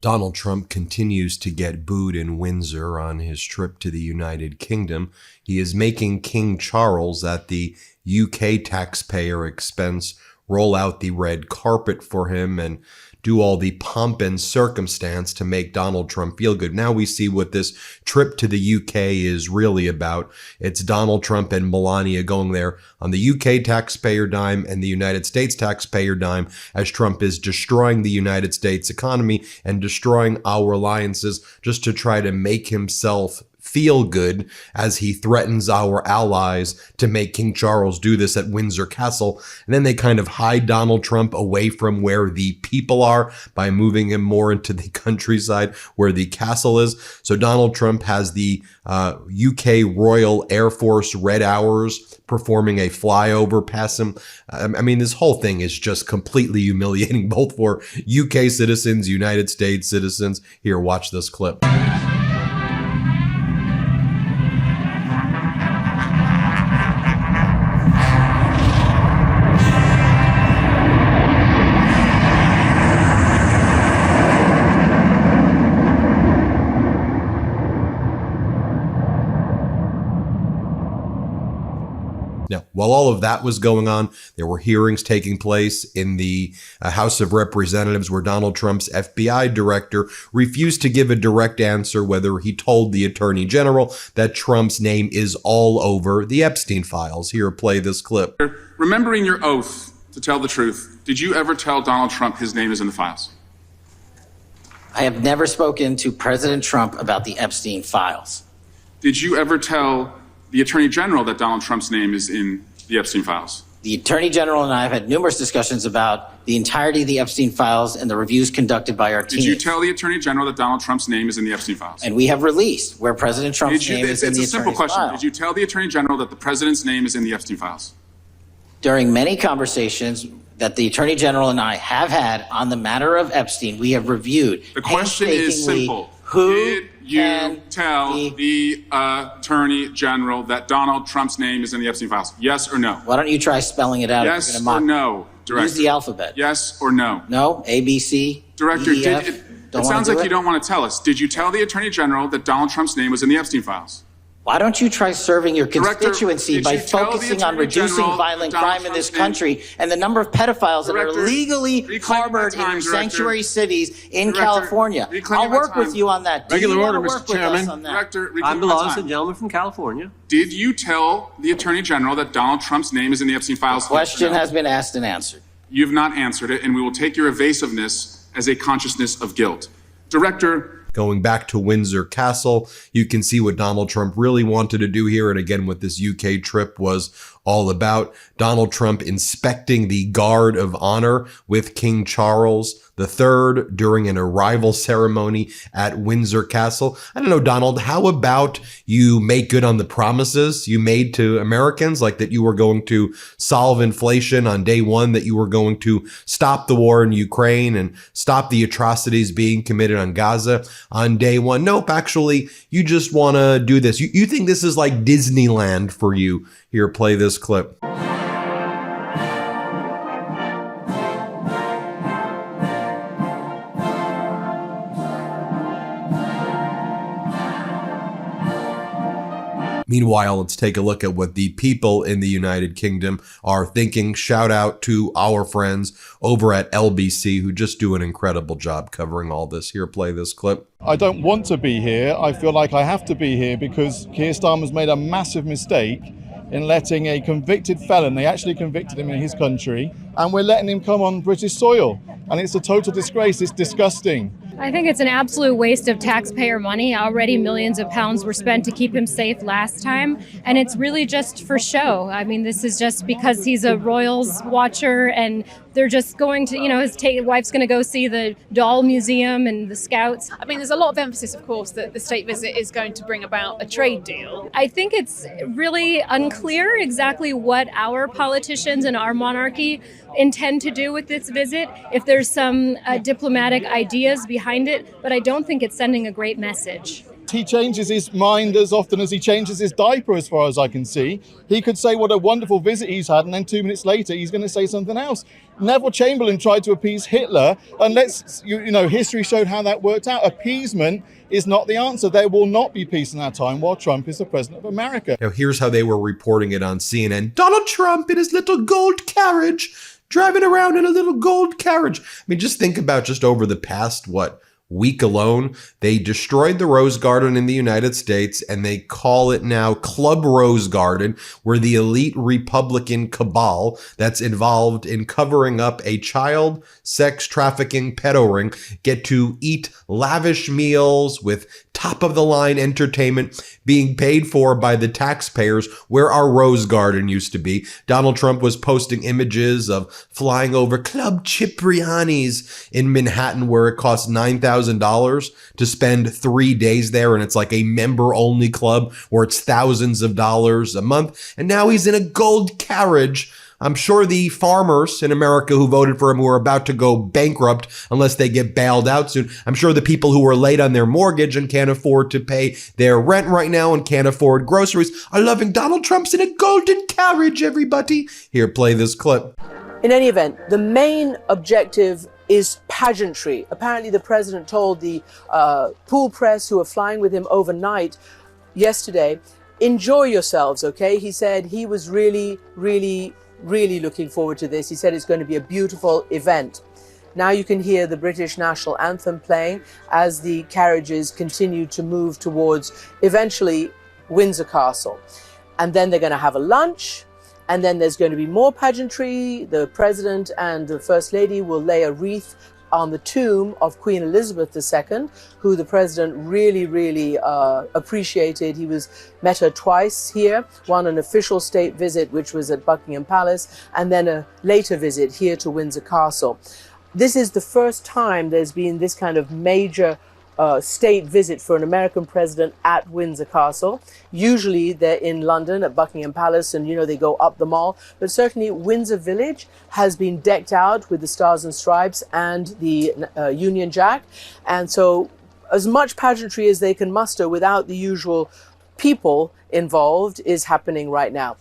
Donald Trump continues to get booed in Windsor on his trip to the United Kingdom. He is making King Charles, at the UK taxpayer expense, roll out the red carpet for him and do all the pomp and circumstance to make Donald Trump feel good. Now we see what this trip to the UK is really about. It's Donald Trump and Melania going there on the UK taxpayer dime and the United States taxpayer dime, as Trump is destroying the United States economy and destroying our alliances just to try to make himself feel good, as he threatens our allies to make King Charles do this at Windsor Castle. And then they kind of hide Donald Trump away from where the people are by moving him more into the countryside where the castle is. So Donald Trump has the UK Royal Air Force Red Hours performing a flyover past him. I mean, this whole thing is just completely humiliating, both for UK citizens, United States citizens. Here, watch this clip. Now, while all of that was going on, there were hearings taking place in the House of Representatives where Donald Trump's FBI director refused to give a direct answer whether he told the Attorney General that Trump's name is all over the Epstein files. Here, play this clip. Remembering your oath to tell the truth, did you ever tell Donald Trump his name is in the files? I have never spoken to President Trump about the Epstein files. Did you ever tell the Attorney General that Donald Trump's name is in the Epstein files? The Attorney General and I have had numerous discussions about the entirety of the Epstein files and the reviews conducted by our team. Did you tell the Attorney General that Donald Trump's name is in the Epstein files? And we have released where President Trump's name is in the Attorney's It's a simple question. file. Did you tell the Attorney General that the President's name is in the Epstein files? During many conversations that the Attorney General and I have had on the matter of Epstein, we have reviewed. The question is simple. Who did you tell the Attorney General that Donald Trump's name is in the Epstein files? Yes or no? Why don't you try spelling it out? Yes or no, Director? Use the alphabet. Yes or no? No, A, B, C, Director, D, E, F. it sounds like you don't want to tell us. Did you tell the Attorney General that Donald Trump's name was in the Epstein files? Why don't you try serving your Director, constituency by focusing on reducing violent crime in this country and the number of pedophiles that are illegally harbored in your sanctuary cities in California? I'll work with you on that. Regular order, Mr. Chairman. Director, I'm the lawless gentleman from California. Did you tell the Attorney General that Donald Trump's name is in the Epstein files? The question has been asked and answered. You've not answered it, and we will take your evasiveness as a consciousness of guilt. Director, going back to Windsor Castle, you can see what Donald Trump really wanted to do here. And again, what this UK trip was all about. Donald Trump inspecting the guard of honor with King Charles III during an arrival ceremony at Windsor Castle. I don't know, Donald, how about you make good on the promises you made to Americans, like that you were going to solve inflation on day one, that you were going to stop the war in Ukraine and stop the atrocities being committed on Gaza on day one? Nope, actually, you just want to do this. You think this is like Disneyland for you. Here, play this clip. Meanwhile, let's take a look at what the people in the United Kingdom are thinking. Shout out to our friends over at LBC who just do an incredible job covering all this. Here, play this clip. I don't want to be here. I feel like I have to be here because Keir Starmer's made a massive mistake in letting a convicted felon, they actually convicted him in his country, and we're letting him come on British soil. And it's a total disgrace. It's disgusting. I think it's an absolute waste of taxpayer money. Already millions of pounds were spent to keep him safe last time, and it's really just for show. I mean, this is just because he's a Royals watcher, and they're just going to, his wife's going to go see the doll museum and the Scouts. I mean, there's a lot of emphasis, of course, that the state visit is going to bring about a trade deal. I think it's really unclear exactly what our politicians and our monarchy intend to do with this visit, if there's some diplomatic ideas behind it, but I don't think it's sending a great message. He changes his mind as often as he changes his diaper, as far as I can see. He could say what a wonderful visit he's had, and then 2 minutes later, he's going to say something else. Neville Chamberlain tried to appease Hitler, and history showed how that worked out. Appeasement is not the answer. There will not be peace in our time while Trump is the president of America. Now, here's how they were reporting it on CNN. Donald Trump in his little gold carriage, driving around in a little gold carriage. I mean, just think about just over the past, week alone, they destroyed the Rose Garden in the United States, and they call it now Club Rose Garden, where the elite Republican cabal that's involved in covering up a child sex trafficking pedo ring get to eat lavish meals with top-of-the-line entertainment being paid for by the taxpayers where our Rose Garden used to be. Donald Trump was posting images of flying over Club Cipriani's in Manhattan, where it costs $9,000 to spend 3 days there, and it's like a member-only club where it's thousands of dollars a month. And now he's in a gold carriage. I'm sure the farmers in America who voted for him, who are about to go bankrupt unless they get bailed out soon, I'm sure the people who are late on their mortgage and can't afford to pay their rent right now and can't afford groceries are loving Donald Trump's in a golden carriage, everybody. Here, play this clip. In any event, the main objective is pageantry. Apparently, the president told the pool press who were flying with him overnight yesterday, enjoy yourselves, okay? He said he was really looking forward to this. He said it's going to be a beautiful event. Now you can hear the British national anthem playing as the carriages continue to move towards eventually Windsor Castle. And then they're going to have a lunch, and then there's going to be more pageantry. The president and the first lady will lay a wreath on the tomb of Queen Elizabeth II, who the president really appreciated. He met her twice here, one an official state visit, which was at Buckingham Palace, and then a later visit here to Windsor Castle. This is the first time there's been this kind of major state visit for an American president at Windsor Castle. Usually they're in London at Buckingham Palace, and they go up the mall, but certainly Windsor Village has been decked out with the Stars and Stripes and the Union Jack. And so as much pageantry as they can muster without the usual people involved is happening right now.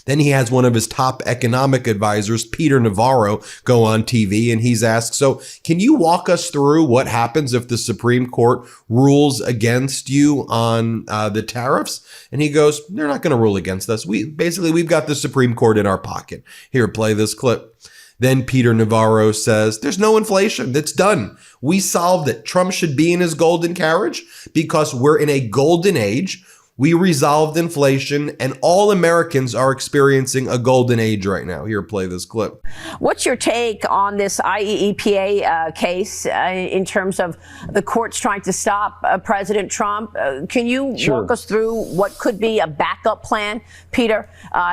Then he has one of his top economic advisors, Peter Navarro, go on TV, and he's asked, so can you walk us through what happens if the Supreme Court rules against you on the tariffs? And he goes, they're not going to rule against us. We've got the Supreme Court in our pocket. Here, play this clip. Then Peter Navarro says, there's no inflation. It's done. We solved it. Trump should be in his golden carriage because we're in a golden age. We resolved inflation, and all Americans are experiencing a golden age right now. Here, play this clip. What's your take on this IEEPA case in terms of the courts trying to stop President Trump? Can you walk us through what could be a backup plan, Peter,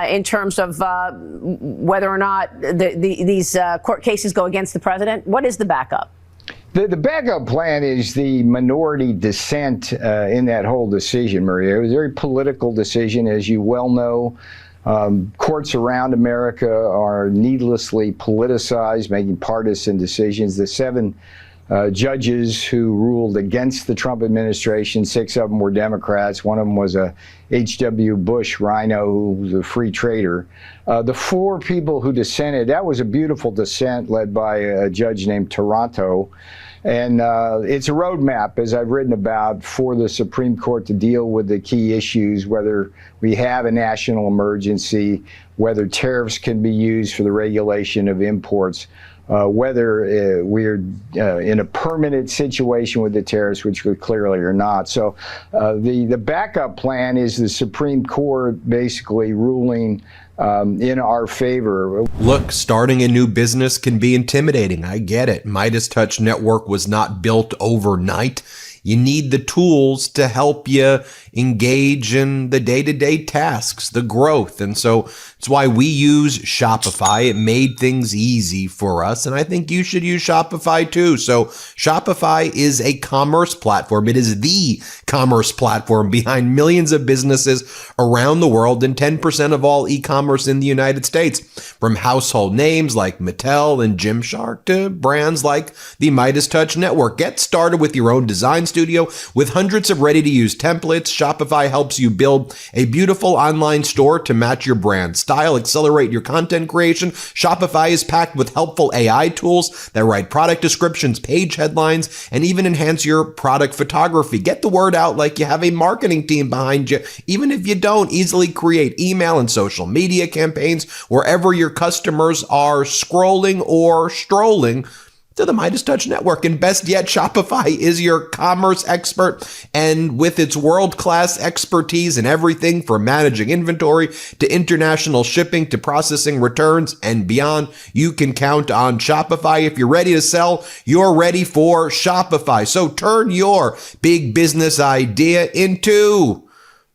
in terms of whether or not these court cases go against the president? What is the backup? The backup plan is the minority dissent in that whole decision, Maria. It was a very political decision, as you well know. Courts around America are needlessly politicized, making partisan decisions. The 7 judges who ruled against the Trump administration, 6 of them were Democrats. One of them was a H.W. Bush rhino who was a free trader. The 4 people who dissented, that was a beautiful dissent led by a judge named Taranto. And it's a roadmap, as I've written about, for the Supreme Court to deal with the key issues, whether we have a national emergency, whether tariffs can be used for the regulation of imports, whether we're in a permanent situation with the tariffs, which we clearly are not. So the backup plan is the Supreme Court basically ruling in our favor. Look, starting a new business can be intimidating. I get it. MeidasTouch Network was not built overnight. You need the tools to help you engage in the day-to-day tasks, the growth. And so it's why we use Shopify. It made things easy for us, and I think you should use Shopify too. So Shopify is a commerce platform. It is the commerce platform behind millions of businesses around the world and 10% of all e-commerce in the United States. From household names like Mattel and Gymshark to brands like the MeidasTouch network. Get started with your own design studio with hundreds of ready-to-use templates. Shopify helps you build a beautiful online store to match your brand style, accelerate your content creation. Shopify is packed with helpful AI tools that write product descriptions, page headlines, and even enhance your product photography. Get the word out like you have a marketing team behind you. Even if you don't, easily create email and social media campaigns wherever your customers are scrolling or strolling to the MeidasTouch network. And best yet, Shopify is your commerce expert. And with its world-class expertise in everything from managing inventory to international shipping to processing returns and beyond, you can count on Shopify. If you're ready to sell, you're ready for Shopify. So turn your big business idea into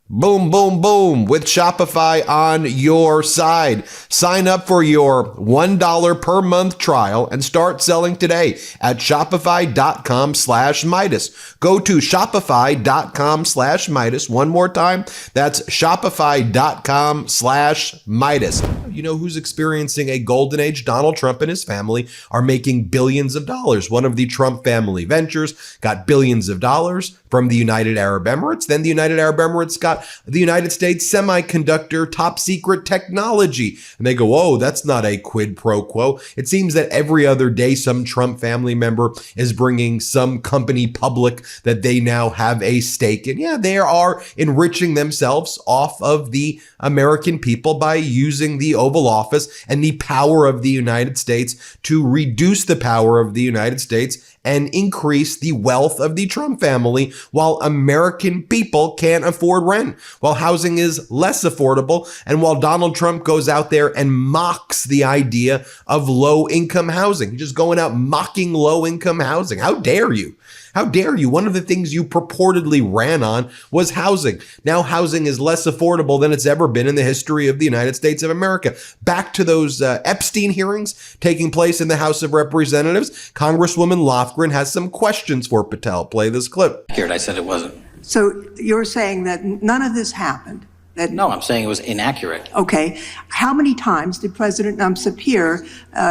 boom, boom, boom with Shopify on your side. Sign up for your $1 per month trial and start selling today at shopify.com/Meidas. Go to shopify.com/Meidas. One more time. That's shopify.com/Meidas. You know who's experiencing a golden age? Donald Trump and his family are making billions of dollars. One of the Trump family ventures got billions of dollars from the United Arab Emirates. Then the United Arab Emirates got the United States semiconductor top secret technology. And they go, oh, that's not a quid pro quo. It seems that every other day, some Trump family member is bringing some company public that they now have a stake in. Yeah, they are enriching themselves off of the American people by using the Oval Office and the power of the United States to reduce the power of the United States and increase the wealth of the Trump family while American people can't afford rent, while housing is less affordable, and while Donald Trump goes out there and mocks the idea of low-income housing. He's just going out mocking low-income housing. How dare you? How dare you? One of the things you purportedly ran on was housing. Now housing is less affordable than it's ever been in the history of the United States of America. Back to those Epstein hearings taking place in the House of Representatives. Congresswoman Lofgren has some questions for Patel. Play this clip. I said it wasn't. So you're saying that none of this happened? No, I'm saying it was inaccurate. Okay. How many times did President appear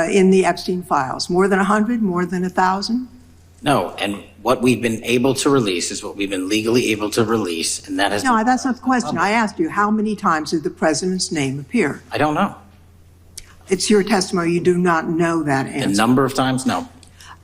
in the Epstein files? More than 100? More than 1,000? No, and what we've been able to release is what we've been legally able to release, and that has... No, that's not the question. I asked you, how many times did the president's name appear? I don't know. It's your testimony. You do not know that answer. The number of times? No.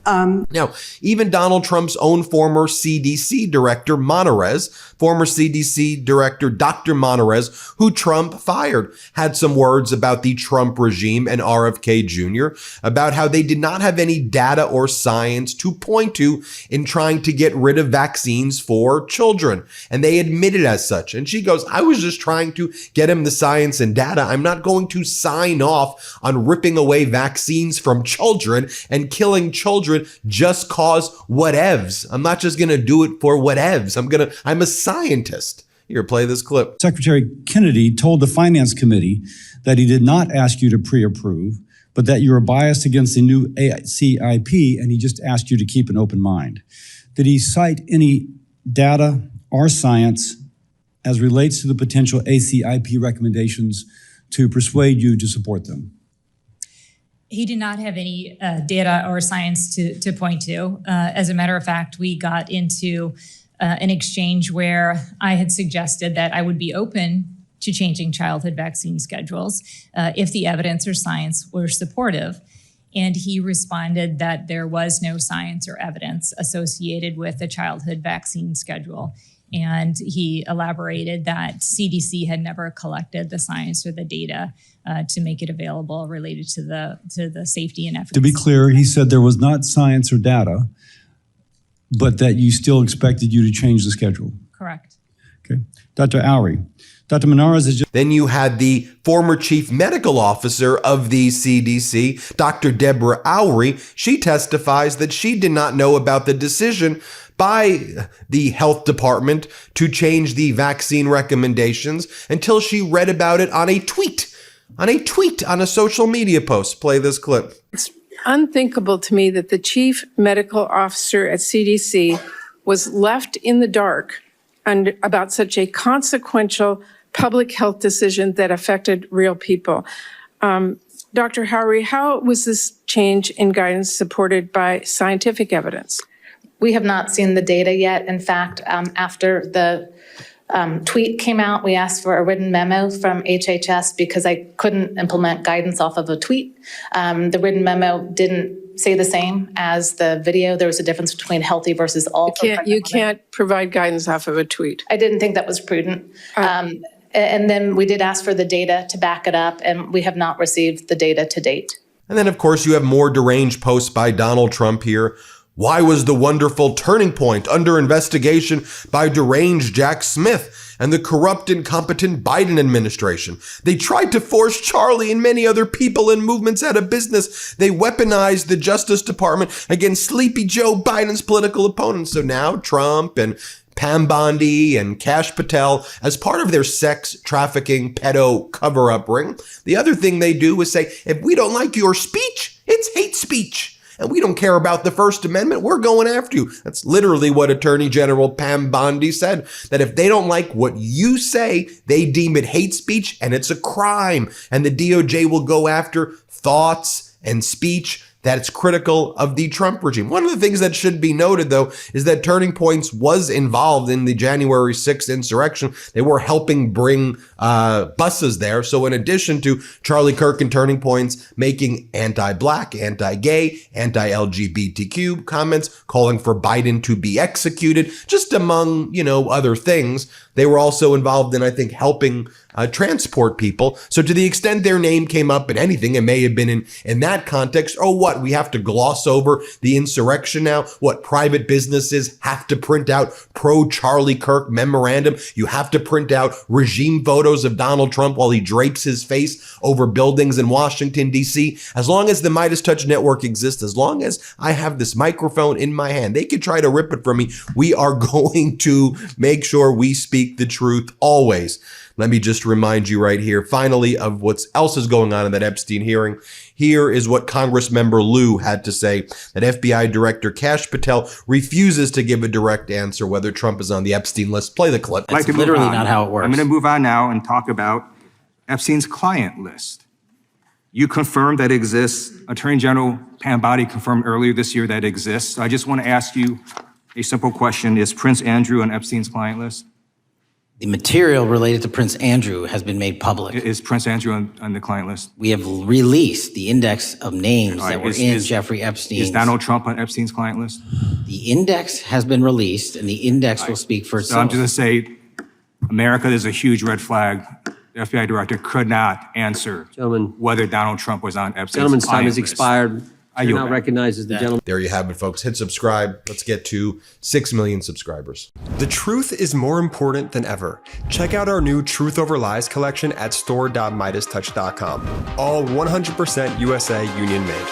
Now, even Donald Trump's own former CDC director, former CDC director Dr. Monterez, who Trump fired, had some words about the Trump regime and RFK Jr., about how they did not have any data or science to point to in trying to get rid of vaccines for children. And they admitted as such. And she goes, I was just trying to get him the science and data. I'm not going to sign off on ripping away vaccines from children and killing children just cause whatevs. I'm not just going to do it for whatevs. I'm a scientist. Here, play this clip. Secretary Kennedy told the Finance Committee that he did not ask you to pre-approve, but that you were biased against the new ACIP, and he just asked you to keep an open mind. Did he cite any data or science as relates to the potential ACIP recommendations to persuade you to support them? He did not have any data or science to point to. As a matter of fact, we got into an exchange where I had suggested that I would be open to changing childhood vaccine schedules if the evidence or science were supportive. And he responded that there was no science or evidence associated with the childhood vaccine schedule. And he elaborated that CDC had never collected the science or the data to make it available related to the safety and efficacy. To be clear, he said there was not science or data, but that you still expected you to change the schedule. Correct. Okay. Dr. Oury. Dr. Menarez is just... Then you had the former chief medical officer of the CDC, Dr. Deborah Oury. She testifies that she did not know about the decision by the health department to change the vaccine recommendations until she read about it on a tweet on a social media post. Play this clip. It's unthinkable to me that the chief medical officer at CDC was left in the dark about such a consequential public health decision that affected real people. Dr. Howery, how was this change in guidance supported by scientific evidence? We have not seen the data yet. In fact, after the tweet came out, we asked for a written memo from HHS because I couldn't implement guidance off of a tweet. The written memo didn't say the same as the video. There was a difference between healthy versus all. You can't provide guidance off of a tweet. I didn't think that was prudent. And then we did ask for the data to back it up, and we have not received the data to date. And then, of course, you have more deranged posts by Donald Trump here. Why was the wonderful Turning Point under investigation by deranged Jack Smith and the corrupt, incompetent Biden administration? They tried to force Charlie and many other people and movements out of business. They weaponized the Justice Department against Sleepy Joe Biden's political opponents. So now Trump and Pam Bondi and Kash Patel, as part of their sex trafficking pedo cover-up ring, the other thing they do is say, if we don't like your speech, it's hate speech. And we don't care about the First Amendment, we're going after you. That's literally what Attorney General Pam Bondi said, that if they don't like what you say, they deem it hate speech and it's a crime. And the DOJ will go after thoughts and speech that's critical of the Trump regime. One of the things that should be noted, though, is that Turning Points was involved in the January 6th insurrection. They were helping bring buses there. So in addition to Charlie Kirk and Turning Points making anti-black, anti-gay, anti-LGBTQ comments, calling for Biden to be executed, just among, other things, they were also involved in, I think, helping transport people. So to the extent their name came up in anything, it may have been in that context. Oh, what? We have to gloss over the insurrection now? What? Private businesses have to print out pro-Charlie Kirk memorandum? You have to print out regime photos of Donald Trump while he drapes his face over buildings in Washington, D.C.? As long as the MeidasTouch network exists, as long as I have this microphone in my hand, they could try to rip it from me. We are going to make sure we speak the truth always. Let me just remind you right here, finally, of what else is going on in that Epstein hearing. Here is what Congressmember Liu had to say, that FBI Director Kash Patel refuses to give a direct answer whether Trump is on the Epstein list. Play the clip. That's literally not how it works. I'm going to move on now and talk about Epstein's client list. You confirmed that it exists. Attorney General Pam Bondi confirmed earlier this year that it exists. So I just want to ask you a simple question. Is Prince Andrew on Epstein's client list? The material related to Prince Andrew has been made public. Is Prince Andrew on the client list? We have released the index of names that were in Jeffrey Epstein. Is Donald Trump on Epstein's client list? The index has been released, and the index will speak for itself. So I'm just going to say, America, there's a huge red flag. The FBI director could not answer whether Donald Trump was on Epstein's Gentleman's time has list. expired. You're now recognized as the gentleman. There you have it, folks. Hit subscribe. Let's get to 6 million subscribers. The truth is more important than ever. Check out our new Truth Over Lies collection at store.meidastouch.com. All 100% USA union made.